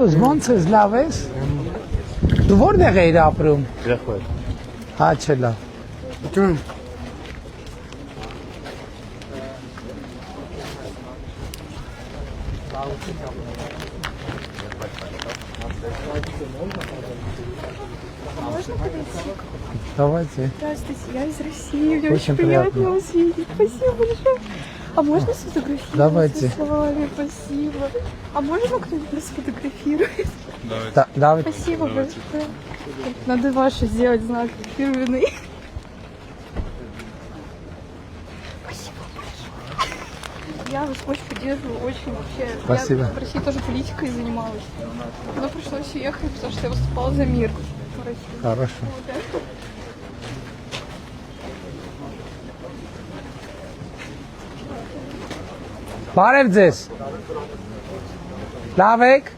Ոնց ես, լավ ես։ Դու որտեղ էիր ապրում։ Գրախոյ։ Հա, չէ լավ։ Ջան։ Давайте. Здравствуйте, я из России. Мне Очень очень приятно приятно. вас видеть. Спасибо большое. А можно сфотографировать? Давайте. С вами? Спасибо. А можно кто-нибудь нас сфотографировать? Давай. Спасибо большое. Надо ваши сделать знак фирменный. Спасибо большое. Я вас очень поддерживаю, очень вообще. Спасибо. Я в России тоже политикой занималась. Но пришлось уехать, потому что я выступала за мир в России. Хорошо. Բարև ձեզ։ Լավ եք։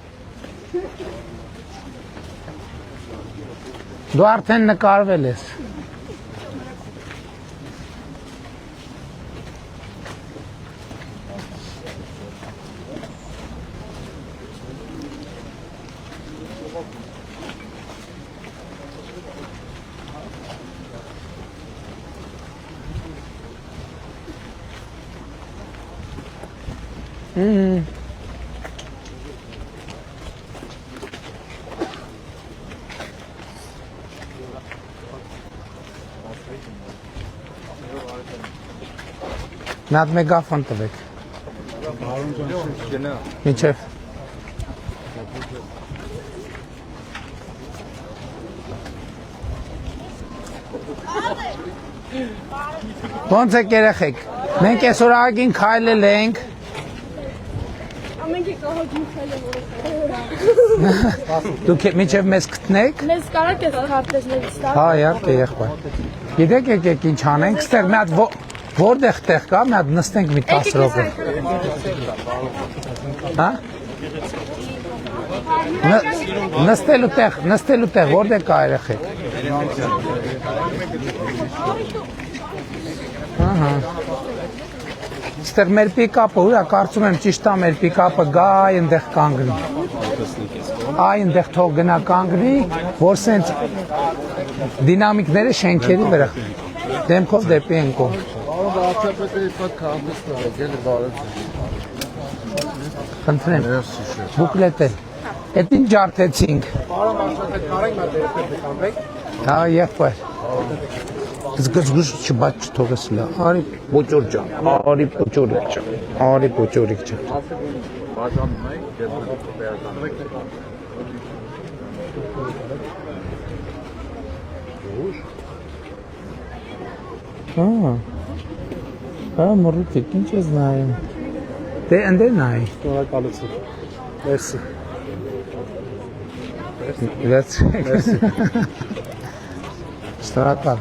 Դու արդեն նկարվել ես։ Նա մեգաֆոն տվեք։ Միջև։ Ոնց եք երեխեք։ Մենք այսօր ագին քայլել ենք։ Ամենքի կողոջին քայլել։ Դուք միջև մեզ գտնեք։ Մեզ կարաք ես քարտեզներ ստալ։ Հա, իհարկե, եղբայր։ Գիտեք եկեք ինչ անենք, ստեղ մի հատ որտեղ տեղ կա, մի հատ նստենք մի 10 րոպե։ Հա? Նստելու տեղ, որտեղ կա երեխեք։ Ահա։ Ստեղ մեր պիկապը, ուրա կարծում եմ ճիշտ է մեր պիկապը գա այնտեղ կանգնի։ Այնտեղ թող գնա կանգնի, որ սենց դինամիկները շենքերի վրա։ Դեմքով դեպի են կողմ։ Խնդրեմ, բուկլետ է։ Էդ ինչ ջարդեցինք։ Հա, եղբայր։ Զգուշ չբաց չթողես լա։ Արի բոճոր ջան, արի բոճորիկ ջան, արի բոճորիկ ջան։ Հա, մռուտիկ, ինչ ես նայում։ Դե ընդ է նայ։ Շնորհակալություն։ Մերսի։ Վերցրեք։ Շնորհակալ։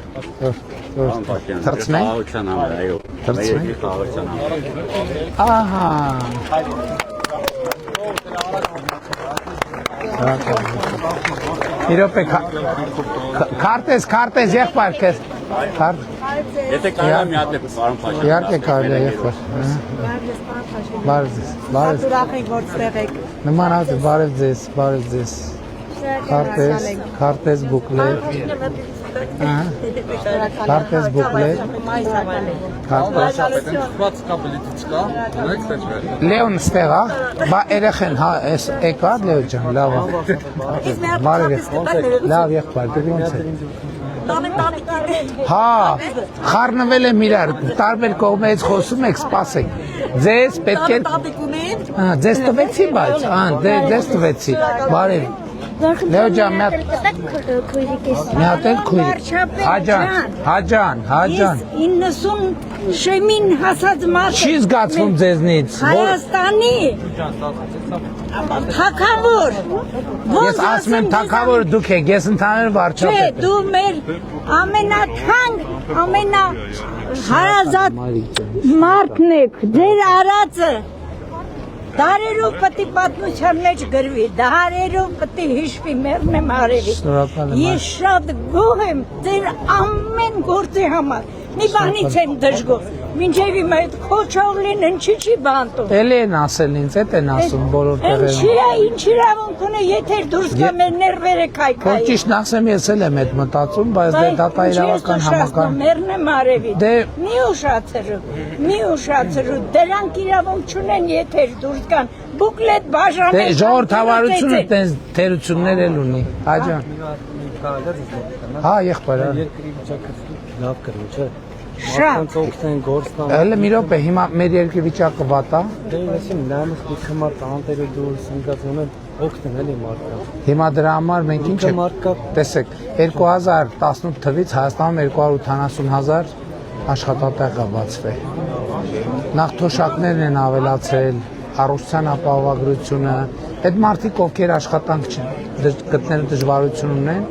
Թրծնենք։ Խաղաղության համար, այո։ Թրծնենք։ Խաղաղության համար։ Ահա։ Իրոպե քարտեզ եղբայր քեզ։ Եթե կարա մի հատ է պարոն Փաշյան։ Իհարկե կարելի է եղբայր։ Բարև ձեզ։ Բարև։ Ուրախ ենք որ ստեղ եք։ Նման հատ բարև ձեզ։ Քարտեզ բուկլետ։ Քարտեզ բուկլետ։ Խված կապելիտից կա, ունեք տեջվեր։ Լեոն ստեղ է, բա երեխեն հա էս եկա Լեո ջան, լավ է։ Բարև։ Լավ եղբայր, դու ոնց ես։ Հա, խառնվել եմ իրար, տարբեր կողմերից խոսում եք, սպասեք։ Ձեզ պետք է ձեզ տվեցի, բայց, ձեզ տվեցի, բարև։ Լեո ջան, մի հատ էլ քույրիկ։ Հաջան։ 90 շեմին հասած մարդ Չի զգացվում ձեզնից։ Հայաստանի թագավոր։ Ես ասում եմ թագավոր դուք եք, ես ընդհանուր վարչապետ եմ։ Դու մեր ամենաթանկ, ամենահարազատ մարդն եք, ձեր արածը դարերով պետք է պատմության մեջ գրվի, դարերով պետք է հիշվի մերն եմ արևի։ Ես շատ գոհ եմ ձեր ամեն գործի համար, մի բանից եմ դժգոհ, մինչև իմ այդ խոչողլին ընչի չի բանտում։ Էլի են ասել ինձ, էդ են ասում բոլոր տեղերում։ Ինչ իրավունք ունի, եթե դուրս գա մեր ներվերը Որ քայքայի։ ճիշտ ասեմ, ես էլ եմ այդ մտածում, բայց դե դա իրավական համակարգ։ Մերն եմ արևի։ Դե Մի ուշացրու, դրանք իրավունք չունեն, եթե դուրս գան։ Բուկլետ բաժանել։ Դե ժողովրդավարությունը տենց թերություններ էլ ունի։ Աջան։ Հա, եղբայր։ Երկրի վիճակը լավ կրում, չէ։ Շատ։ Օգնեն գործնան։ Հələ մի րոպե, հիմա մեր երկրի վիճակը վատ է։ Դե ասեմ, լամս դիքը մարդ անտերը դուրս ընկածում են օգնեն էլի մարդկանց։ Հիմա դրա համար մենք ինչ ենք։ Մարդկա Տեսեք, 2018 թվականից Հայաստանում 280,000 աշխատատեղ է բացվել։ Նախ թոշակներն են ավելացել, առողջության ապահովագրությունը, այդ մարդիկ ովքեր աշխատանք գտնելու դժվարություն ունեն,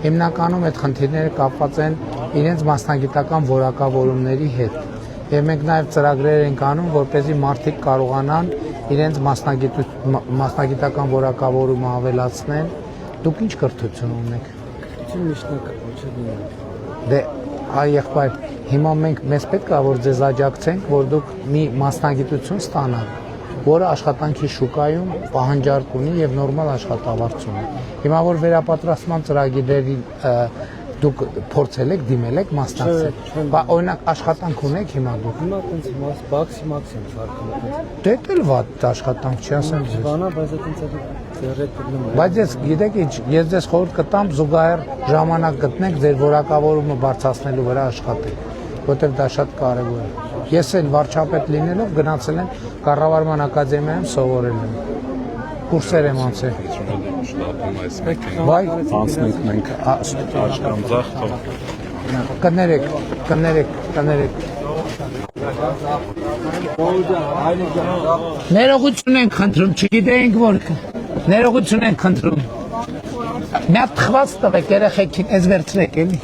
հիմնականում այդ խնդիրները կապված են իրենց մասնագիտական որակավորումների հետ։ Եվ մենք նաև ծրագրեր ենք անում, որպեսզի մարդիկ կարողանան իրենց մասնագիտական որակավորումը ավելացնեն։ Դուք ինչ կրթություն ունեք։ միշտակ ոչ է։ Դե այ եղբայր, հիմա մեզ պետք է որ ձեզ աջակցենք, որ դուք մի մասնագիտություն ստանաք, որը աշխատանքի շուկայում պահանջարկ ունի եւ նորմալ աշխատավարձ ունի։ Հիմա որ վերապատրաստման ծրագրերի դուք փորձել եք, դիմել եք, մասնակցել։ Բա օրինակ աշխատանք ունեք հիմա դուք։ Հիմա տենց բաքսի մաքսիմ շարքում։ Դե էլ վատ աշխատանք չի ասեմ ձեզ։ Բանա, բայց տենց է ձեռետ դնում։ Բայց ես գիտեք ինչ, ես ձեզ խորհուրդ կտամ զուգահեռ ժամանակ գտնեք ձեր որակավորումը բարձրացնելու վրա աշխատեք, որտեղ դա շատ կարևոր է։ Ես էլ վարչապետ լինելով գնացել եմ կառավարման ակադեմիայում սովորել եմ։ Կուրսեր եմ անցել։ Վայ, Անցնենք մենք աշկամձախ թող կներեք։ Ներողություն ենք խնդրում, չգիտենք որ ներողություն ենք խնդրում։ Մի հատ թխված տվեք երեխեքին, ես վերցրեք էլի։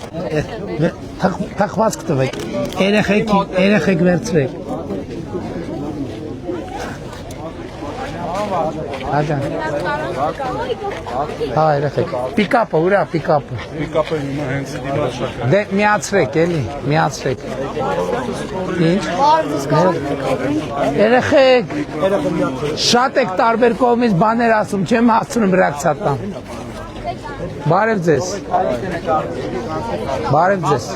Թխված տվեք երեխեք վերցրեք։ Աջան։ Հա, երեխեք։ Պիկապը, ուրա պիկապը։ Պիկապը հիմա հենց դիմա շակա։ Դե միացրեք էլի, միացրեք։ Ինչ։ Երեխեք։ Շատ եք տարբեր կողմից բաներ ասում, չեմ հասցնում ռեակցիա տամ։ Բարև ձեզ։ Բարև ձեզ։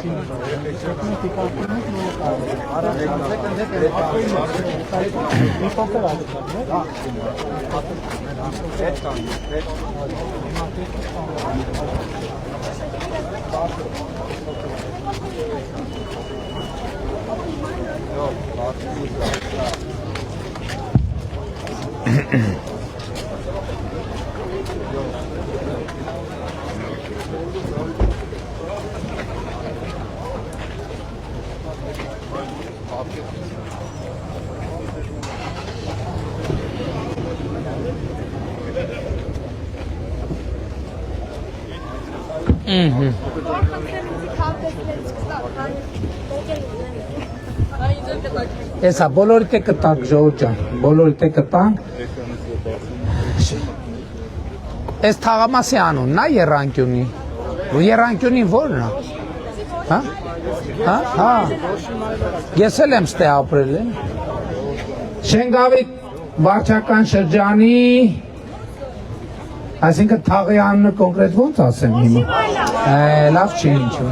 Էսա բոլորիդ է կտանք ժողովուրդ ջան, բոլորիդ է կտանք։ Էս թաղամասի անունն է Եռանկյունի։ Եռանկյունին ո՞րն է։ Հա։ Ես էլ եմ ստե ապրել եմ։ Շենգավիթ վարչական շրջանի, այսինքն թաղի անունը կոնկրետ ո՞նց ասեմ հիմա։ Լավ չի ինչ-որ։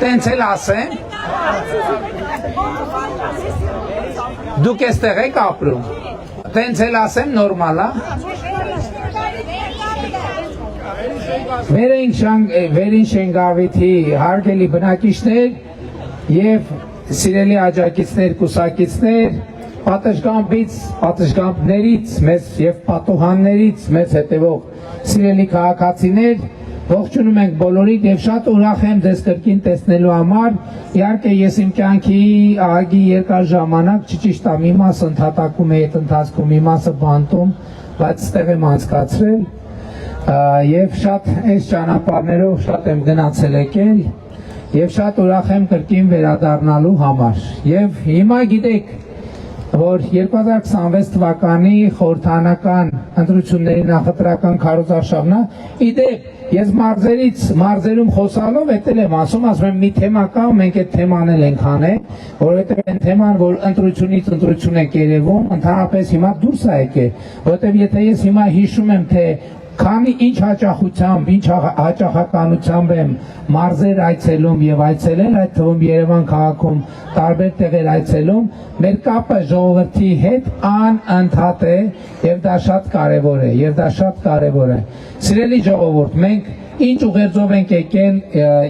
Տենց էլ ասեմ։ Դուք էստեղ եք ապրում։ Տենց էլ ասեմ նորմալ է։ Վերին Շենգավիթի հարգելի բնակիչներ եւ սիրելի աջակիցներ, կուսակիցներ, պատշգամբներից մեզ եւ պատուհաններից մեզ հետևող սիրելի քաղաքացիներ, ողջունում ենք բոլորիդ եւ շատ ուրախ եմ ձեզ կրկին տեսնելու համար։ Իհարկե ես իմ կյանքի ահագի երկար ժամանակ ճիշտ է մի մասը ընդհատակում է այդ ընթացքում, մի մասը բանտում, բայց ստեղ եմ անցկացրել եւ շատ այս ճանապարհներով շատ եմ գնացել եկել եւ շատ ուրախ եմ կրկին վերադառնալու համար։ Եվ հիմա գիտեք որ 2026 թվականի խորհրդանական ընտրությունների նախընտրական քարոզարշավն է, իդեպ ես մարզերում խոսալով էտել եմ ասում եմ մի թեմա կա, մենք այդ թեման էլ ենք անել, որովհետև այն թեման, որ ընտրությունից ընտրություն է երևում, ընդհանրապես հիմա դուրս է եկել, որովհետև եթե ես հիմա հիշում եմ, թե քանի ինչ հաճախությամբ, ինչ հաճախականությամբ եմ մարզեր այցելում եւ այցելել, այդ թվում Երևան քաղաքում տարբեր տեղեր այցելում, մեր կապը ժողովրդի հետ անընդհատ է եւ դա շատ կարեւոր է, Սիրելի ժողովուրդ, մենք ինչ ուղերձով ենք եկել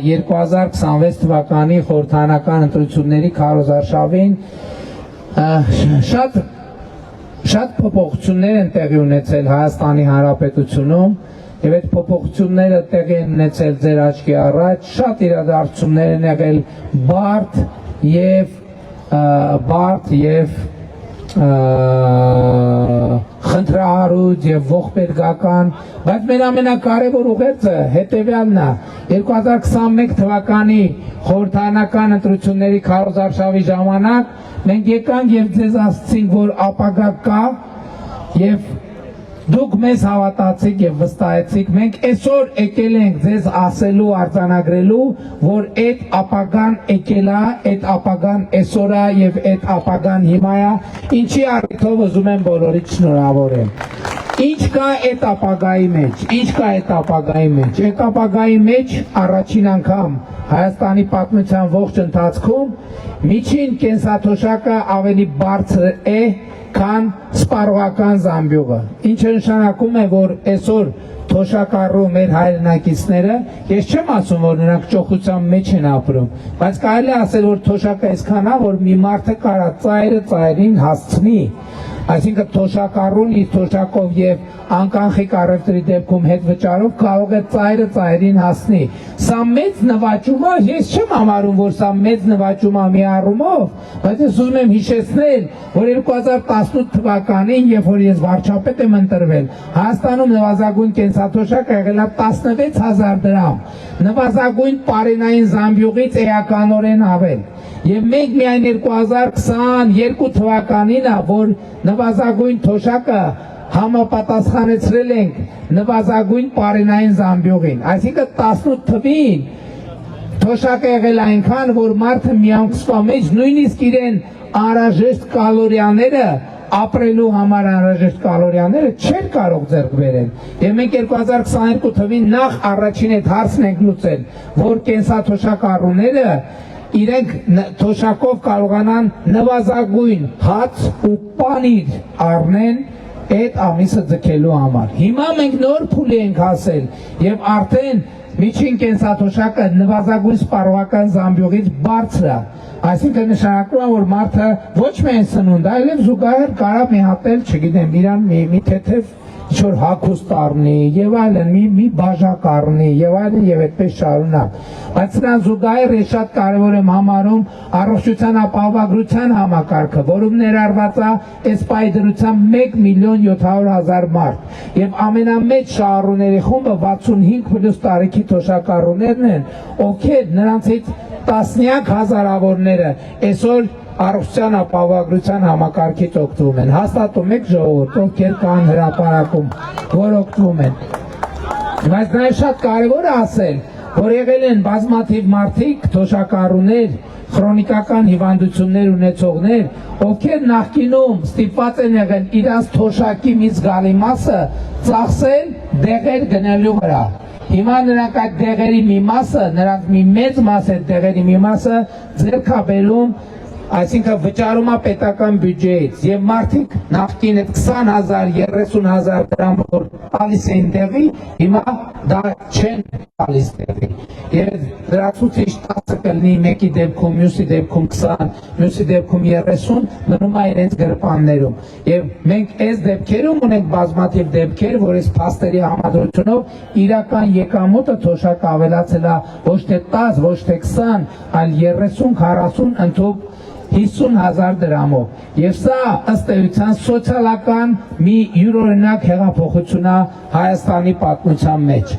2026 թվականի խորհրդանական ընտրությունների քարոզարշավին, Շատ փոփոխություններ են տեղի ունեցել Հայաստանի Հանրապետությունում եւ այդ փոփոխությունները տեղի են ունեցել ձեր աչքի առաջ, շատ իրադարձություններ են եղել բարդ եւ խնդրահարույց եւ ողբերգական, բայց մեր ամենակարևոր ուղերձը հետեւյալն է 2021 թվականի խորհրդանական ընտրությունների քարոզարշավի ժամանակ մենք եկանք եւ ձեզ ասացինք, որ ապագա կա եւ դուք մեզ հավատացիք եւ վստահեցիք, մենք այսօր եկել ենք ձեզ ասելու, արձանագրելու, որ այդ ապագան եկել է, այդ ապագան այսօր է եւ այդ ապագան հիմա է, ինչի առիթով ուզում եմ բոլորիդ շնորհավորեմ։ Ինչ կա այդ ապագայի մեջ, այդ ապագայի մեջ առաջին անգամ Հայաստանի պատմության ողջ ընթացքում միջին կենսաթոշակը ավելի բարձր է, քան սպառողական զամբյուղը, ինչը նշանակում է, որ այսօր թոշակառու մեր հայրենակիցները, ես չեմ ասում, որ նրանք ճոխության մեջ են ապրում, բայց կարելի է ասել, որ թոշակը այսքան է, որ մի մարդը կարա ծայրը ծայրին հասցնի, այսինքն թոշակառուն իր թոշակով եւ անկանխիկ առևտրի դեպքում հետ վճարով կարող է ծայրը ծայրին հասնի։ Սա մեծ նվաճում է, ես չեմ համարում, որ սա մեծ նվաճում է մի առումով, բայց ես ուզում եմ հիշեցնել, որ 2018 թվականին, երբ որ ես վարչապետ եմ ընտրվել, Հայաստանում նվազագույն կենսաթոշակը եղել է 16000 դրամ, նվազագույն պարենային զամբյուղից էականորեն ավել։ Եվ մենք միայն 2022 թվականին է, որ նվազագույն թոշակը համապատասխանեցրել ենք նվազագույն պարենային զամբյուղին, այսինքն 18 թվին թոշակը եղել այնքան, որ մարդը մի ամսվա մեջ նույնիսկ իրեն անհրաժեշտ կալորիաները ապրելու համար անհրաժեշտ կալորիաները չէր կարող ձեռք բերել։ Եվ մենք 2022 թվին նախ առաջին այդ հարցն ենք լուծել, որ կենսաթոշակառուները իրենք թոշակով կարողանան նվազագույն հաց ու պանիր առնեն այդ ամիսը ձգելու համար։ Հիմա մենք նոր փուլի ենք հասել եւ արդեն միջին կենսաթոշակը նվազագույն սպառողական զամբյուղից բարձր է։ Այսինքն նշանակում է, որ մարդը ոչ միայն սնունդ, այլև զուգահեռ կարող մի հատ էլ, չգիտեմ, իրան մի թեթև ինչ-որ հագուստ առնի եւ այլն, մի բաժակ առնի եւ այլն եւ այդպես շարունակ։ Բայց սրան զուգահեռ ես շատ կարեւոր եմ համարում առողջության ապահովագրության համակարգը, որում ներառված է այս պայդրությամբ 1.700.000 մարդ եւ ամենամեծ շահառուների խումբը 65+ տարեկի թոշակառուներն են, ովքեր նրանցից տասնյակ հազարավորները այսօր առողջության ապահովագրության համակարգից օգտվում են։ Հաստատում եք ժողովուրդ, ովքեր կան հրապարակում, որ օգտվում են։ Բայց նաև շատ կարևոր է ասել, որ եղել են բազմաթիվ մարդիկ, թոշակառուներ, քրոնիկական հիվանդություններ ունեցողներ, ովքեր նախկինում ստիպված են եղել իրենց թոշակի մի զգալի մասը ծախսել դեղեր գնելու վրա։ Հիմա նրանք այդ դեղերի մի մասը, նրանք մի մեծ մաս այդ դեղերի մի մասը ձեռք է բերում, այսինքն վճարում է պետական բյուջեից եւ մարդիկ նախկին այդ 20,000, 30,000 դրամ որ տալիս էին տեղի, հիմա դա չեն տալիս տեղի։ Եվ դրացուցիչ 10 կլինի մեկի դեպքում, մյուսի դեպքում 20, մյուսի դեպքում 30, մնում է իրենց գրպաններում։ Եվ մենք այս դեպքերում ունենք բազմաթիվ դեպքեր, որ այս փաստերի համադրությունով իրական եկամուտը թոշակ ավելացել է ոչ թե 10, ոչ թե 20, այլ 30-40 ընդհանուր 50,000 դրամով։ Եվ սա ըստ էության սոցիալական մի յուրօրինակ հեղափոխություն է Հայաստանի պատմության մեջ։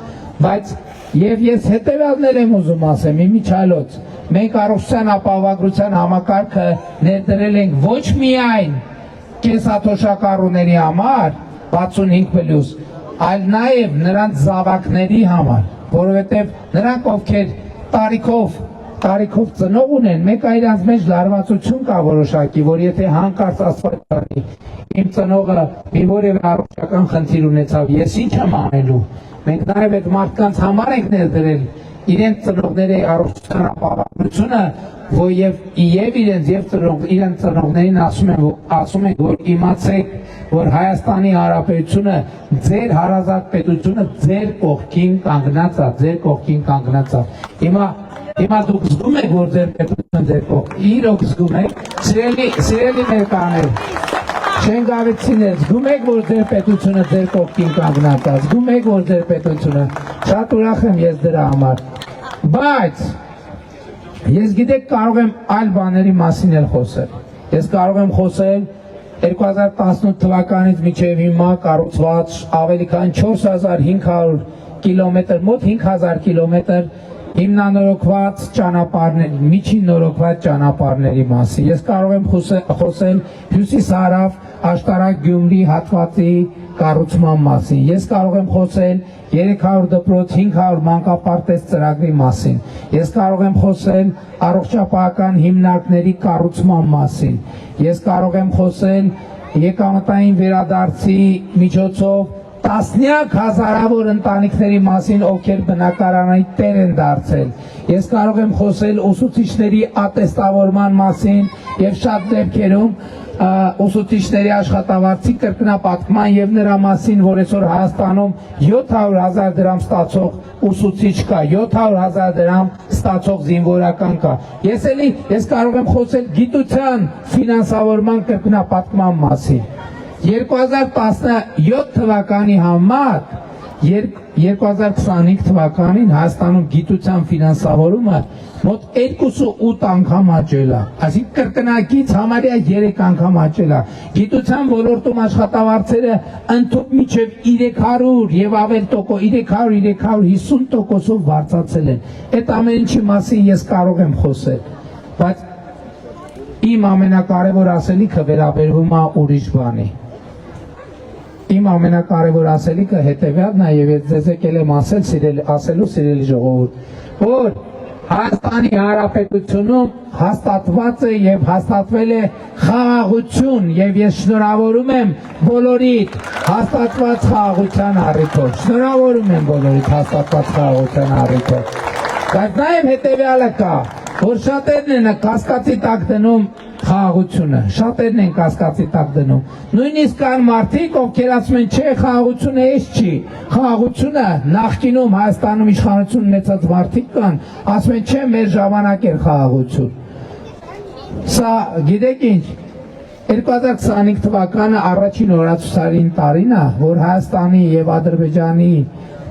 Բայց եւ ես հետեւյալներ եմ ուզում ասեմ, իմիջիայլոց, մենք առողջության ապահովագրության համակարգը ներդրել ենք ոչ միայն կեսաթոշակառուների համար 65+, այլ նաև նրանց զավակների համար, որովհետև նրանք ովքեր տարիքով ծնող ունեն, մեկ այրանց մեջ լարվածություն կա որոշակի, որ եթե հանկարծ Աստված տանի, իմ ծնողը մի որևէ առողջական խնդիր ունեցավ, ես ինչ եմ անելու։ Մենք նաև այդ մարդկանց համար ենք ներդրել իրենց ծնողների առողջության ապահովությունը, որ եւ իրենց ծնողներին ասում են, որ իմացեք, որ Հայաստանի Հանրապետությունը ձեր հարազատ պետությունը ձեր կողքին կանգնած է։ Հիմա դուք զգում եք, որ ձեր պետությունը ձեր կողքին, իրոք զգում եք, սիրելի ներկաներ, Շենգավիցիներ, զգում եք, որ ձեր պետությունը ձեր կողքին կանգնած է, զգում եք, որ ձեր պետությունը, շատ ուրախ եմ ես դրա համար, բայց ես գիտեք կարող եմ այլ բաների մասին էլ խոսել, ես կարող եմ խոսել 2018 թվականից մինչև հիմա կառուցված ավելի քան 4500 կիլոմետր, մոտ 5000 կիլոմետր հիմնանորոգված ճանապարհներ, միջին նորոգված ճանապարհների մասին։ Ես կարող եմ խոսել Հյուսիս-Հարավ, Աշտարակ-Գյումրի հատվածի կառուցման մասին։ Ես կարող եմ խոսել 300 դպրոց, 500 մանկապարտեզ ծրագրի մասին։ Ես կարող եմ խոսել առողջապահական հիմնարկների կառուցման մասին։ Ես կարող եմ խոսել եկամտային վերադարձի միջոցով տասնյակ հազարավոր ընտանիքների մասին, ովքեր բնակարանի տեր են դարձել։ Ես կարող եմ խոսել ուսուցիչների ատեստավորման մասին եւ շատ դեպքերում ուսուցիչների աշխատավարձի կրկնապատկման եւ նրա մասին, որ այսօր Հայաստանում 700,000 դրամ ստացող ուսուցիչ կա, 700,000 դրամ ստացող զինվորական կա։ Ես կարող եմ խոսել գիտության ֆինանսավորման կրկնապատկման մասին։ 2017 թվականի համար 2025 թվականին Հայաստանում գիտության ֆինանսավորումը մոտ 2.8 անգամ աճել է, այսինքն կրկնակից համարյա 3 անգամ աճել է։ Գիտության ոլորտում աշխատավարձերը ընդհանուր մինչև 300 եւ ավել տոկոս, 300-350%-ով բարձրացել են։ Այդ ամեն ինչի մասին ես կարող եմ խոսել, բայց իմ ամենակարևոր ասելիքը վերաբերվում է ուրիշ բանի։ Իմ ամենակարևոր ասելիքը հետևյալն է եւ ես ձեզ եկել եմ ասելու սիրելի ժողովուրդ, որ Հայաստանի Հանրապետությունում հաստատված է եւ հաստատվել է խաղաղություն եւ ես շնորհավորում եմ բոլորիդ հաստատված խաղաղության առիթով, շնորհավորում եմ բոլորիդ հաստատված խաղաղության առիթով, բայց նաեւ հետեւյալը կա, որ շատերն են կասկածի տակ դնում խաղաղությունը, շատերն են կասկածի տակ դնում, նույնիսկ կան մարդիկ, ովքեր ասում են, չէ, խաղաղությունը էս չի, խաղաղությունը նախկինում Հայաստանում իշխանություն ունեցած մարդիկ կան, ասում են, չէ, մեր ժամանակ էր խաղաղություն։ Սա գիտեք ինչ, 2025 թվականը առաջին օրացուցարին տարին է, որ Հայաստանի եւ Ադրբեջանի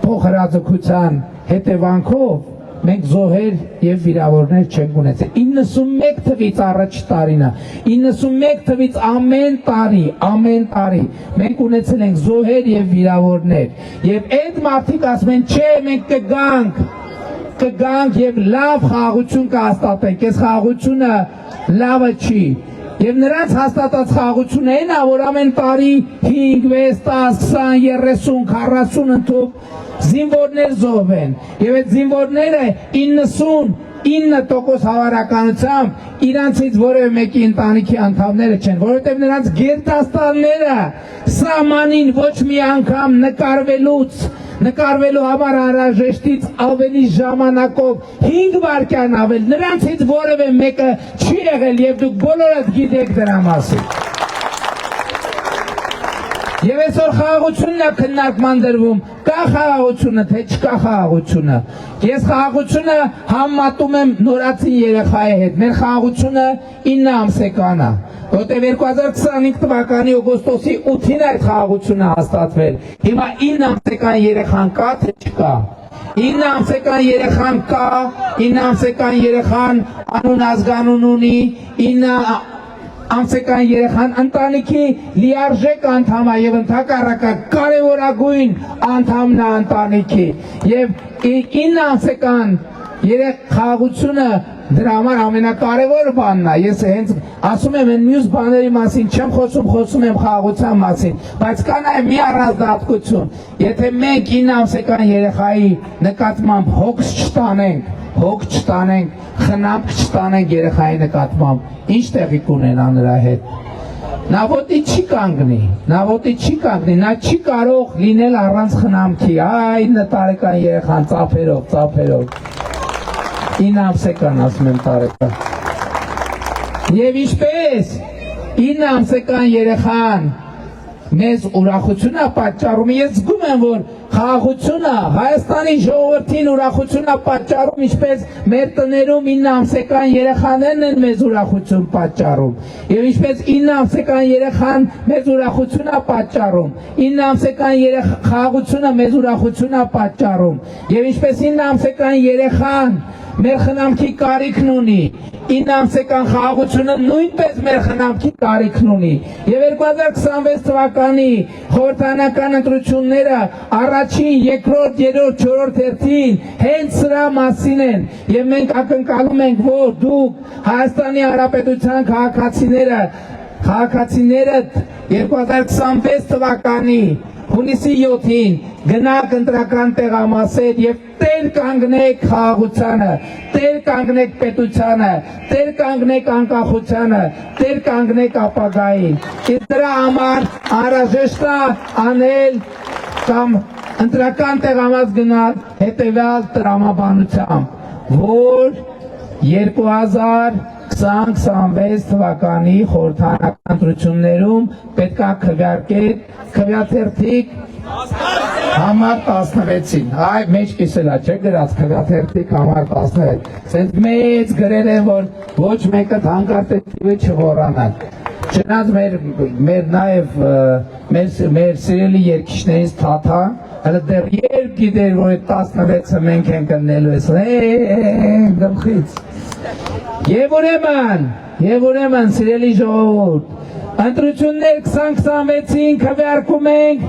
փոխհրաձգության հետևանքով մենք զոհեր եւ վիրավորներ չենք ունեցել։ 91 թվից առաջ տարին է, 91 թվից ամեն տարի մենք ունեցել ենք զոհեր եւ վիրավորներ։ Եվ այդ մարդիկ ասում են, չէ, մենք կգանք եւ լավ խաղաղություն կհաստատենք։ Այս խաղաղությունը լավը չի։ Եվ նրանց հաստատած խաղաղությունը այն է, որ ամեն տարի 5, 6, 10, 20, 30, 40 ընդհանուր զինվորներ զոհվեն եւ այդ զինվորները 99% հավանականությամբ իրանցից որևէ մեկի ընտանիքի անդամները չեն, որովհետեւ նրանց գերդաստանները սահմանին ոչ մի անգամ նկարվելու համար անհրաժեշտից ավելի ժամանակով 5 վայրկյան ավել նրանցից որևէ մեկը չի եղել եւ դուք բոլորդ գիտեք դրա մասին։ Եվ այսօր խաղաղությունն է քննարկման դրվում, կա խաղաղությունը, թե չկա խաղաղությունը։ Ես խաղաղությունը համեմատում եմ նորածին երեխայի հետ։ Մեր խաղաղությունը 9 ամսեկան է, որտեղ 2025 թվականի օգոստոսի 8-ին այդ խաղաղությունը հաստատվել։ Հիմա 9 ամսեկան երեխան կա, թե չկա։ 9 ամսեկան երեխան կա, 9 ամսեկան երեխան անուն ազգանուն ունի, 9 ամսեկան երեխան ընտանիքի լիարժեք անդամ է եւ ընդհակառակը կարևորագույն անդամն է ընտանիքի եւ 9 ամսեկան խաղաղությունը Դրա համար ամենակարևոր բանն է, ես հենց ասում եմ այն մյուս բաների մասին չեմ խոսում եմ խաղաղության մասին, բայց կա նաև մի առանձնահատկություն, եթե մենք 9 ամսական երեխայի նկատմամբ հոգս չտանենք, խնամք չտանենք երեխայի նկատմամբ, ինչ տեղի կունենա նրա հետ։ Նա ոտի չի կանգնի, նա չի կարող լինել առանց խնամքի, այ 9 տարեկան երեխան ծափերով 9 ամսական ասում եմ տարեկան։ Եվ ինչպես 9 ամսական երեխան մեզ ուրախություն է պատճառում, ես զգում եմ, որ խաղաղությունը Հայաստանի ժողովրդին ուրախություն է պատճառում, ինչպես մեր տներում 9 ամսական երեխաներն են մեզ ուրախություն պատճառում, եւ ինչպես 9 ամսական երեխան մեզ ուրախություն է պատճառում, 9 ամսական խաղաղությունը մեզ ուրախություն է պատճառում, եւ ինչպես 9 ամսական երեխան մեր խնամքի կարիքն ունի, 9 ամսական խաղաղությունը նույնպես մեր խնամքի կարիքն ունի, եւ 2026 թվականի խորհրդարանական ընտրությունները առաջին, երկրորդ, երրորդ, չորրորդ հերթին հենց սրա մասին են, եւ մենք ակնկալում ենք, որ դուք Հայաստանի Հանրապետության քաղաքացիները 2026 թվականի հունիսի 7-ին գնաք ընտրական տեղամասեր եւ տեր կանգնեք խաղաղությանը, տեր կանգնեք պետությանը, տեր կանգնեք անկախությանը, տեր կանգնեք ապագային։ Իսկ դրա համար անհրաժեշտ է անել կամ ընտրական տեղամաս գնալ հետեւյալ տրամաբանությամբ, որ 2026 թվականի խորհրդարանական ընտրություններում պետք է քվեաթերթիկ համար 16-ին, այ մեջ կիսելա, չէ գրած քվեաթերթիկ համար 16, սենց մեծ գրել են, որ ոչ մեկը հանկարծակի չմոռանան։ Չնայած մեր նաև մեր սիրելի երգիչներից Թաթա, հələ դեռ երբ գիտեր, որ 16-ը մենք ենք ըննելու ես, գլխից։ Եվ ուրեմն, սիրելի ժողովուրդ, ընտրություններ 2026-ին քվեարկում ենք,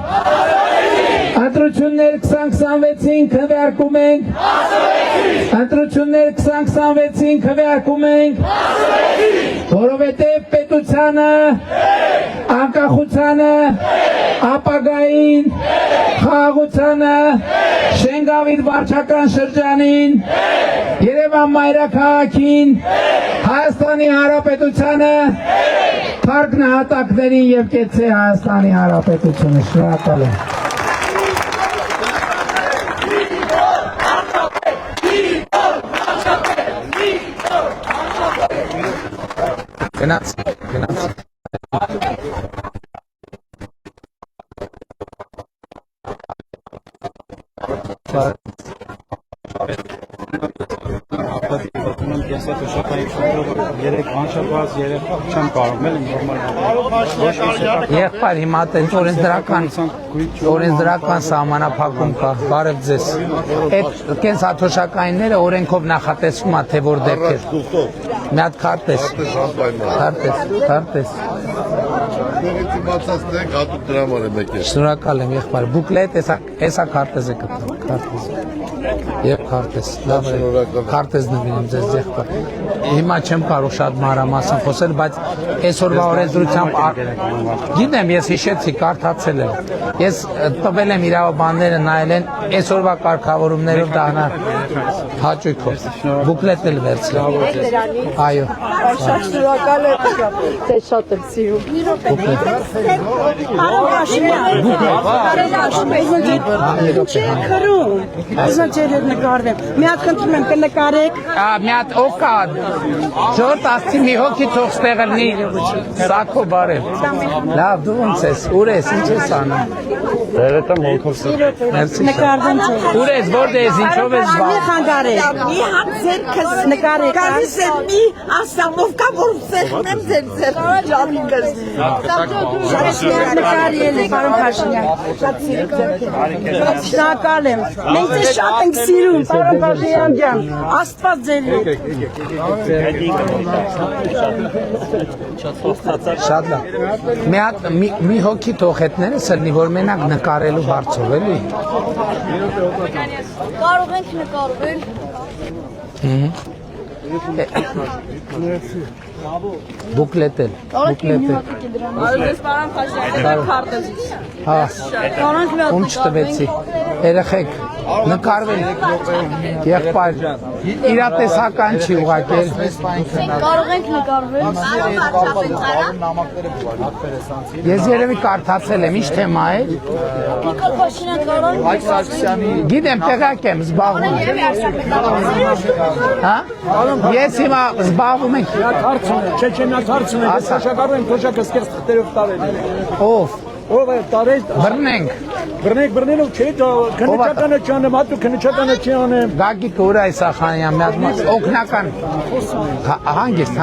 ընտրություններ 2026-ին քվեարկում ենք, ընտրություններ 2026-ին քվեարկում ենք, որովհետև պետությանը, անկախությանը, ապագային, խաղաղությանը, Շենգավիթ վարչական շրջանին, Երևան մայրաքաղաքին, Հայաստանի Հանրապետությանը, Փառք նահատակներին եւ կեցե Հայաստանի Հանրապետությունը, շնորհակալ եմ։ Գնաց։ Երեք անշաբաց երեխա չեմ կարող էլ նորմալ Եղբայր հիմա տենց օրենսդրական սահմանափակում կա, բարև ձեզ։ Այդ կենսաթոշակայինները օրենքով նախատեսվում է, թե որ դեպքեր։ Մի հատ քարտեզ։ Շնորհակալ եմ եղբայր։ Բուկլետ, էսա քարտեզը կտամ, եւ քարտեզ, լավ է, քարտեզ նվիրեմ ձեզ եղբայր։ Հիմա չեմ կարող շատ մանրամասն խոսել, բայց այսօրվա օրենսդրությամբ գիտեմ, ես հիշեցի, կարդացել եմ։ Ես տվել եմ իրավաբանները նայել են այսօրվա կարգավորումներով դառնա հաճույքով։ Բուկլետն էլ վերցրել։ Այո։ Շատ շնորհակալ եմ, ձեզ շատ եմ Ժորտ մի հոգի թող ստեղել մի սակո բարև։ Լավ, դու ոնց ես, ուր ես, ինչ ես անում։ Դերետը մոնքով սրտի։ նկարվում չէ։ Ուր ես, որտե ես, ինչով ես զբաղվում։ Խանգարեք։ Մի հատ ձերքս նկարեք։ Գալիս եմ մի ասամովկա, որ սեղմեմ ձեր ջամիկս։ Շատ նկարել է, պարոն Փաշինյան։ Շատ սիրեք ձեր։ Շնորհակալ եմ։ Մենք ձեզ շատ ենք սիրում, պարոն Փաշինյան ջան։ Աստված ձեր հետ։ Շատ լավ։ Մի հոգի թող հետներս ելնի, որ մենակ նկարելու հարցով էլի։ Կարող ենք նկարվել։ Բուկլետել։ Ես պարան Փաշյան քարտը։ Հա, Կանանց մի հատ ում չտվեցի։ Երեխեք, նկարվել եղբայր, իրատեսական չի ուղղակել։ Կարող ենք նկարվել։ Ես երևի կարդացել եմ, ինչ թեմա է։ Նիկոլ Փաշինյան կարող Գիտեմ, տեղակ եմ զբաղվում։ Հա? Ես հիմա զբաղվում եմ։ Չեչենացարցում է, շաշակարում են թոշակը սկերս թղթերով տարել։ Ով։ Ով է տարել։ Բռնենք։ Բռնելով չէ, քննիչականը չանեմ, հատու քննիչականը չի անեմ։ Գագիկ ուր այս ախանյան միած օգնական հանգիստ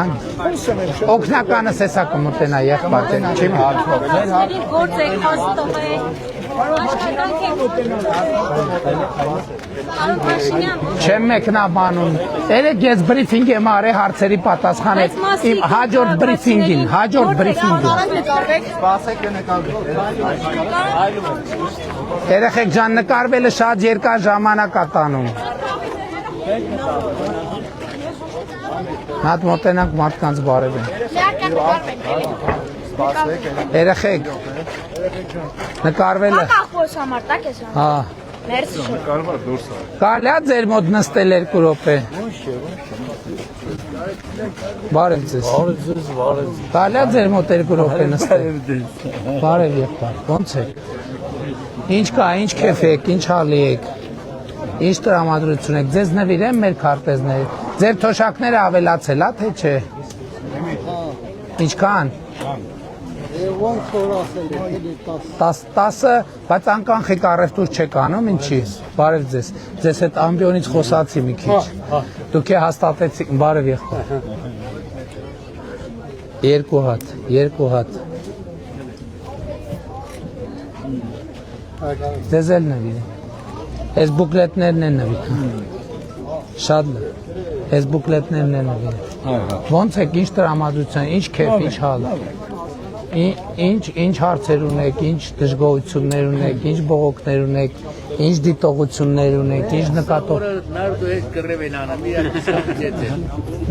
օգնականս հեսա կմոտենա եղբայր չի գործ եք հաստող եք։ Աշխատանք եք։ Չեմ մեկնաբանում երեք ես բրիֆինգ եմ արել հարցերի պատասխանեց իմ հաջորդ բրիֆինգին երեխեք ջան նկարվելը շատ երկար ժամանակ է տանում Նատ մոտենանք մարդկանց բարևեն երեխեք նկարվելը հա Կարելի է ձեր մոտ նստել 2 րոպե Բարև ձեզ Կարելի է ձեր մոտ 2 րոպե նստել Բարև եղբայր ոնց եք Ինչ կա ինչ քեֆ եք ինչ հալի եք Ինչ տրամադրություն եք ձեզ նվիրեմ մեր քարտեզները Ձեր թոշակները ավելացել է թե չէ Ինչքան 10-ը, բայց անկանխիկ առևտուր չեք անում, ինչի, բարև ձեզ, ձեզ հետ ամբիոնից խոսացի մի քիչ, դուք է հաստատեցիք, բարև եղբայր, 2 հատ, ձեզ էլ նվիրեմ, ես բուկլետներն են նվիրեմ, շատ լավ, ես բուկլետներն են նվիրեմ, ոնց եք, ինչ տրամադրության, ինչ քեֆ, ինչ հալ, Ինչ հարցեր ունեք, ինչ դժգոհություններ ունեք, ինչ բողոքներ ունեք, ինչ դիտողություններ ունեք, ինչ նկատող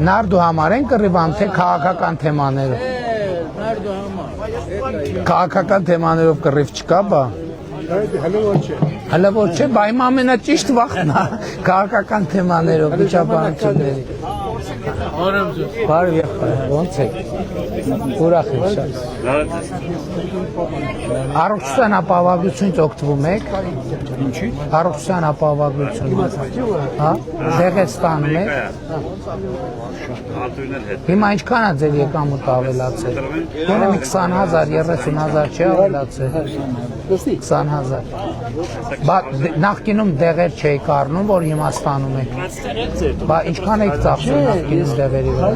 Նարդու համար են կռիվ ամ, թե քաղաքական թեմաներով Քաղաքական թեմաներով կռիվ չկա, բա Հələ որ չէ, բա իմ ամենաճիշտ վախն է քաղաքական թեմաներով, վիճաբանությունների Բարև եղբայր, ոնց եք, ուրախ եք շատ Առողջության ապահովագրությունից օգտվում եք Առողջության ապահովագրությունից դեղեր ստանում եք Հիմա ինչքան է ձեր եկամուտը ավելացել Գոնե մի 20,000, 30,000 չի ավելացել 20,000 Բա նախկինում դեղեր չէիք առնում, որ հիմա ստանում եք Բա ինչքան եք ծախսում նախկինում դեղերի վրա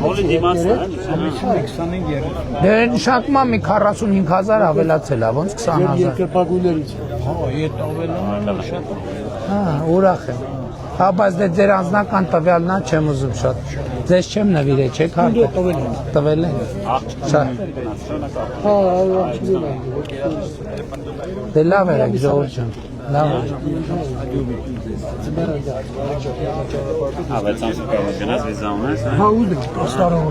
Դեր նշանակում մի 45,000 ավելացել է, ոնց 20,000 Երկրպագուներից Ուրախ եմ Հա, բայց դե ձեր անձնական տվյալն է չեմ ուզում շատ Ձեզ չեմ նվիրել, չեք հարկը Տվել են Շատ Դե լավ էր եք, ժողովուրդ ջան Լավ էր Ավեցանց կարող գնաց վիզա ունես Հա, ուդը, աստարով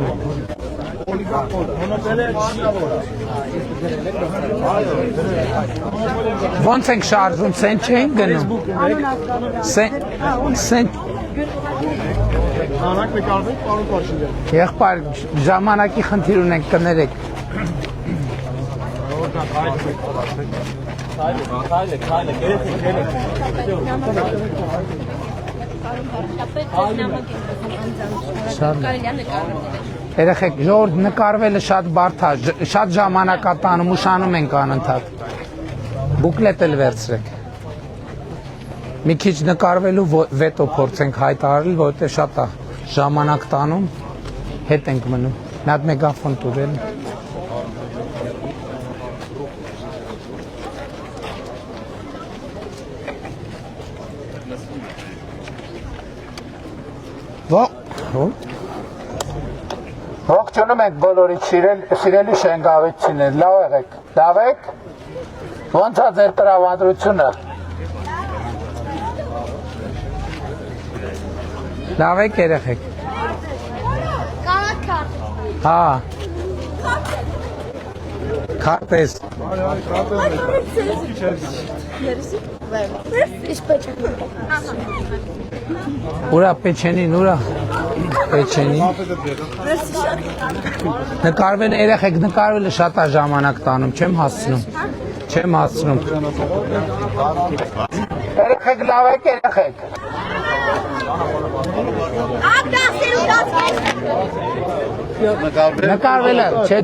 Ոնց ենք շարժում, սեն չենք գնում Սեն Եղբայր, ժամանակի խնդիր ունենք կներեք Երեխեք, ժողովուրդ նկարվելը շատ բարդ է, շատ ժամանակ է տանում, ուշանում ենք անընդհատ Բուկլետ էլ վերցրեք Մի քիչ նկարվելու վետո փորձենք հայտարարել, որովհետև շատ է ժամանակ տանում, հետ ենք մնում Մի հատ մեգաֆոն տուրել Ողջունում ենք բոլորիդ սիրելի շենգավիչներ, լավ եք, ոնց է ձեր տրամադրությունը, լավ եք երեխեք, Հա։ Քարտես։ Ուրա պեչենին, ուրա։ Պեչենին։ Նկարվել երեխեք նկարվելը շատ է ժամանակ տանում, չեմ հասցնում։ Չեմ հասցնում։ Երեխեք լավ եք, երեխեք։ Նկարվելը, չէ,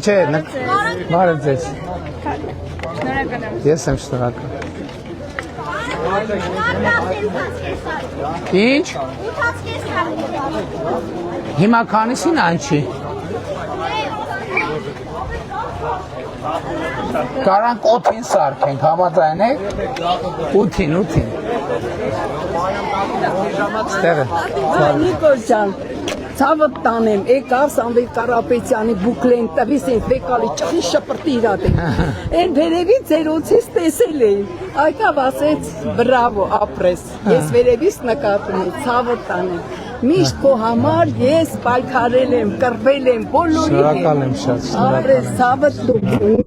բարև ձեզ։ Ես եմ շնորհակալ։ Ինչ։ Հիմա քանիսին անչի։ Կարանք 8-ին սարքենք, համաձայն եք։ 8-ին։ Ստեղը։ Նիկոլ ջան, ցավը տանեմ, եկավ Սամվել Կարապետյանի բուկլեն տվիս են վեկալի ճխի շպրտի իրատեն։ Են վերևից ձերոցից տեսել էին, այկավ ասեց բրավո, ապրես, ես վերևից նկատում եմ, ցավը տանեմ։ Միշտ քո համար ես պայքարել եմ, կռվել եմ, բոլորի հետ։ Շնորհակալ եմ շատ, շնորհակալ եմ։ Ապրես, ցավը տուր։